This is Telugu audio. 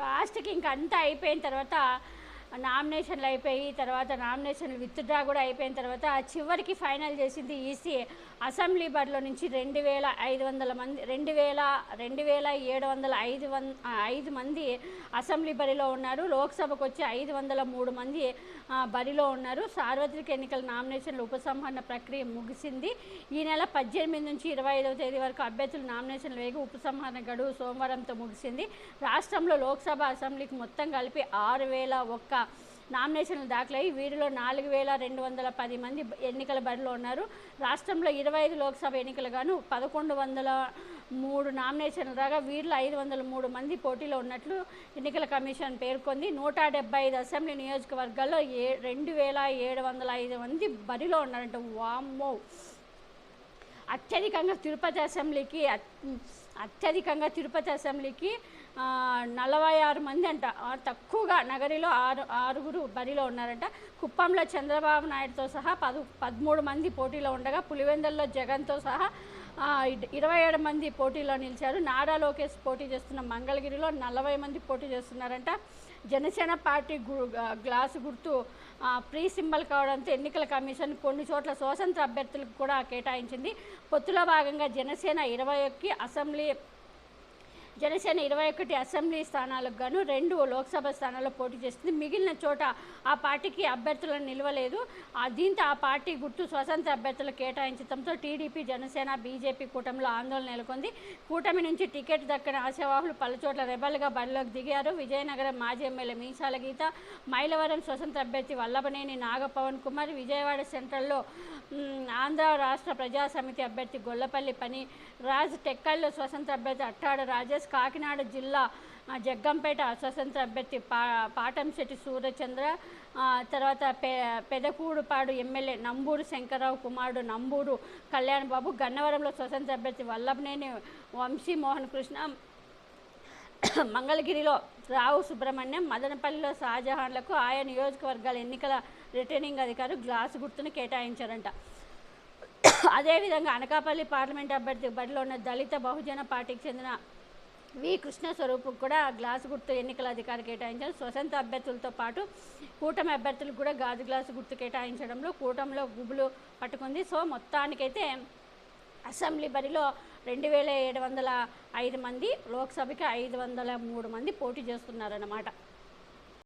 లాస్ట్కి ఇంక అంతా అయిపోయిన తర్వాత నామినేషన్లు అయిపోయి తర్వాత నామినేషన్లు విత్డ్రా కూడా అయిపోయిన తర్వాత చివరికి ఫైనల్ చేసింది ఈసీ. అసెంబ్లీ బరిలో నుంచి 2,500 మంది 2,705 మంది అసెంబ్లీ బరిలో ఉన్నారు. లోక్సభకు వచ్చి 503 మంది బరిలో ఉన్నారు. సార్వత్రిక ఎన్నికల నామినేషన్ల ఉపసంహరణ ప్రక్రియ ముగిసింది. ఈ నెల 18 నుంచి 25వ తేదీ వరకు అభ్యర్థులు నామినేషన్లు వేగి ఉపసంహరణ గడువు సోమవారంతో ముగిసింది. రాష్ట్రంలో లోక్సభ అసెంబ్లీకి మొత్తం కలిపి 6,001 నామినేషన్లు దాఖలయ్యి వీరిలో 4,210 మంది ఎన్నికల బరిలో ఉన్నారు. రాష్ట్రంలో 25 లోక్సభ ఎన్నికలు గాను 1,103 నామినేషన్లు రాగా వీరిలో 503 మంది పోటీలో ఉన్నట్లు ఎన్నికల కమిషన్ పేర్కొంది. 175 అసెంబ్లీ నియోజకవర్గాల్లో 2,705 మంది బరిలో ఉన్నారంట. వామ్మో! అత్యధికంగా తిరుపతి అసెంబ్లీకి 46 మంది అంట. తక్కువగా నగరిలో 6 బరిలో ఉన్నారంట. కుప్పంలో చంద్రబాబు నాయుడుతో సహా 13 మంది పోటీలో ఉండగా పులివెందుల్లో జగన్తో సహా 27 మంది పోటీలో నిలిచారు. నారా లోకేష్ పోటీ చేస్తున్న మంగళగిరిలో 40 మంది పోటీ చేస్తున్నారంట. జనసేన పార్టీ గ్లాసు గుర్తు ప్రీ సింబల్ కావడంతో ఎన్నికల కమిషన్ కొన్ని చోట్ల స్వతంత్ర అభ్యర్థులకు కూడా కేటాయించింది. పొత్తులో భాగంగా జనసేన 21 అసెంబ్లీ స్థానాలకు గాను 2 లోక్సభ స్థానాల్లో పోటీ చేస్తుంది. మిగిలిన చోట ఆ పార్టీకి అభ్యర్థులను నిలవలేదు. దీంతో ఆ పార్టీ గుర్తు స్వతంత్ర అభ్యర్థులకు కేటాయించడంతో టీడీపీ, జనసేన, బీజేపీ కూటమిలో ఆందోళన నెలకొంది. కూటమి నుంచి టికెట్ దక్కని ఆశావాహులు పలుచోట్ల రెబల్గా బరిలోకి దిగారు. విజయనగరం మాజీ ఎమ్మెల్యే మీసాల గీత, మైలవరం స్వతంత్ర అభ్యర్థి వల్లభనేని నాగపవన్ కుమార్, విజయవాడ సెంట్రల్లో ఆంధ్ర రాష్ట్ర ప్రజా సమితి అభ్యర్థి గొల్లపల్లి పని రాజ్, టెక్కల్లో స్వతంత్ర అభ్యర్థి అట్టాడ రాజేష్, కాకినాడ జిల్లా జగ్గంపేట స్వతంత్ర అభ్యర్థి పాటంశెట్టి సూర్యచంద్ర, తర్వాత పెదకూడుపాడు ఎమ్మెల్యే నంబూరు శంకర్రావు కుమారుడు నంబూరు కళ్యాణ్ బాబు, గన్నవరంలో స్వతంత్ర అభ్యర్థి వల్లభనేని వంశీమోహన్ కృష్ణ, మంగళగిరిలో రావు సుబ్రహ్మణ్యం, మదనపల్లిలో షాజహాన్లకు ఆయా నియోజకవర్గాల ఎన్నికల రిటర్నింగ్ అధికారి గ్లాసు గుర్తును కేటాయించారంట. అదేవిధంగా అనకాపల్లి పార్లమెంట్ అభ్యర్థి బరిలో ఉన్న దళిత బహుజన పార్టీకి చెందిన వి కృష్ణ స్వరూప్ కూడా గ్లాసు గుర్తు ఎన్నికల అధికారి కేటాయించారు. స్వతంత్ర అభ్యర్థులతో పాటు కూటమి అభ్యర్థులకు కూడా గాజు గ్లాసు గుర్తు కేటాయించడంలో కూటమిలో గుబులు పట్టుకుంది. సో మొత్తానికైతే అసెంబ్లీ బరిలో 2,705 మంది, లోక్సభకి 503 మంది పోటీ చేస్తున్నారన్నమాట.